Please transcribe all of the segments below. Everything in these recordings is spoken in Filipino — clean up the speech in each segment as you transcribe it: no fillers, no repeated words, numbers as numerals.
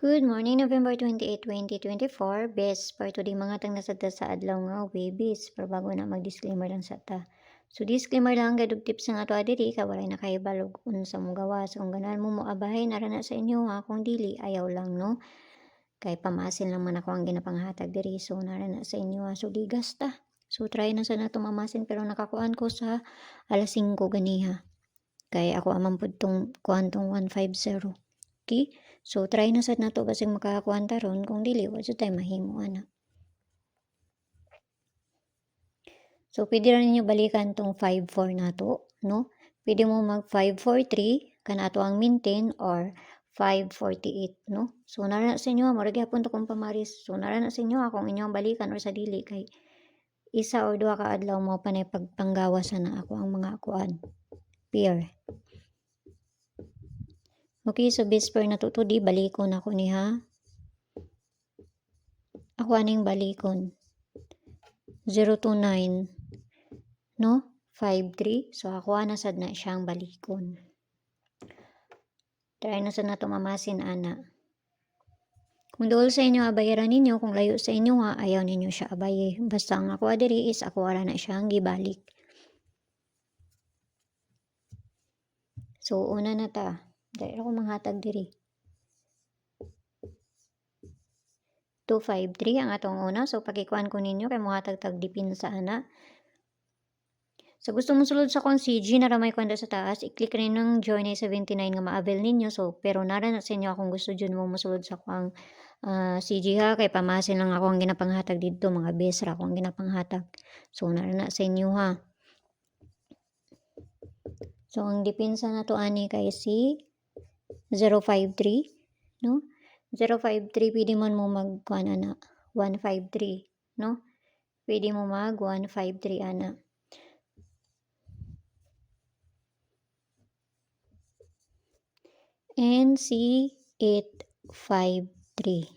Good morning, November 28, 2024. Best part today mga tang nasada sa adlaw nga Webis. Pero bago na mag-disclaimer lang sa ta. So disclaimer lang gadug tips nga ato adiri ka walay na kay balog unsa mo gawas kung ganahan mo moabahay narana sa inyo ha kung dili ayaw lang no. Kay pamasin lang man ako ang ginapanghatag diri so narana sa inyo ha so digas ta. So try na sa nato mamasin pero nakakuan ko sa alas 5 ganiha. Kay ako amang pud tong kuan tong 150. Okay? So, try na sad nato basig makakuan taron kung dili wa jud tay mahimo ana. So, pwede ra ninyo balikan tong 5-4 nato, no? Pwede mo mag 5-4-3 kanato ang maintain or 5-48, no? So, nara sa inyo murag gyapon to kung pamaris. So, nara na sa inyo kung inyong balikan or sa dili kay isa or duha ka adlaw mo panay pagpanggawas na ako ang mga kuan. Pair. Okay, so best pair na to di balikon ako ni ha. Ako aning balikon. 029, no? 53. So, ako na sad na siyang balikon. Try na sad na to mamasin, ana. Kung dool sa inyo abayaran ninyo, kung layo sa inyo ha, ayaw ninyo siya abaye. Basta ang ako adiri is ako ara na siyang gibalik. So, una na ta. Dahil ako manghatag diri. 253 ang atong una. So, pakikuan ko ninyo kay muhatag tag dipin sa ana. So, gusto mong sulod sa kong CG na ramay kwanda sa taas, i-click rin ng join ay 79 nga ma-avail ninyo. So, pero nara na sa inyo akong gusto dyan mo masulod sa kong CG ha. Kay pamasin lang ako ang ginapanghatag dito. Mga best ra ako ang ginapanghatag. So, nara na sa inyo ha. So, ang dipinsa na to ani kay si 053, no? 053, pwede man mo mag-kuan ana, 153, no? Pwede mo mag 153 ana. And si 853.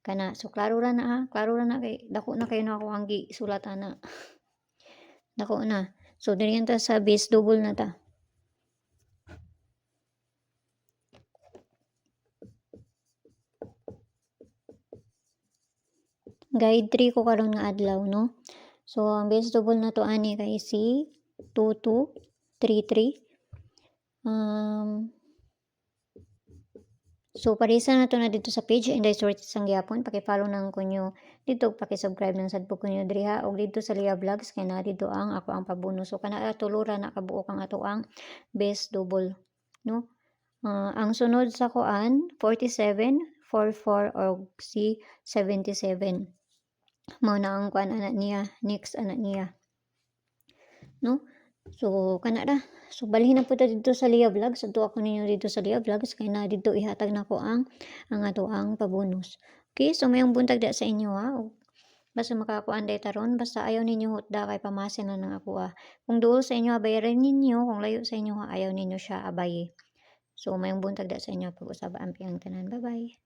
Kana, so klaro ra na ha, klaro ra na kay dako na kayo na ako ang gisulat ana. Dako na. So, diri ta sa base double na ta. Guide 3 ko karon nga adlaw, no? So, ang base double na to ani kay si 2233. So, parisa na to na dito sa page and I sort sang gyapon. Paki-follow nang kunyo dito, paki-subscribe nang sad po kunyo diri ha. Og dito sa Lia Vlogs kay na dito ang ako ang pabuno. So, kana tulura na kabuo kang ato ang base double, no? Ang sunod sa kuan 47, 44 og si 77. Mao na ang kuan ana niya, next ana niya. No? So, kana ra. So, balhin na po ta dito sa Lia Vlogs. Adto ako ninyo dito sa Lia Vlogs. Kaya na dito ihatag na ko ang ato ang pabonus. Okay, so mayong buntag da sa inyo ha. Basta makakuan day taron. Basta ayaw ninyo hutda kay pamasin na ng ako Kung duol sa inyo abayaran ninyo. Kung layo sa inyo ayaw ninyo siya abaye. So, mayong buntag da sa inyo. Pag-usaba ang piyang tanan. Bye-bye.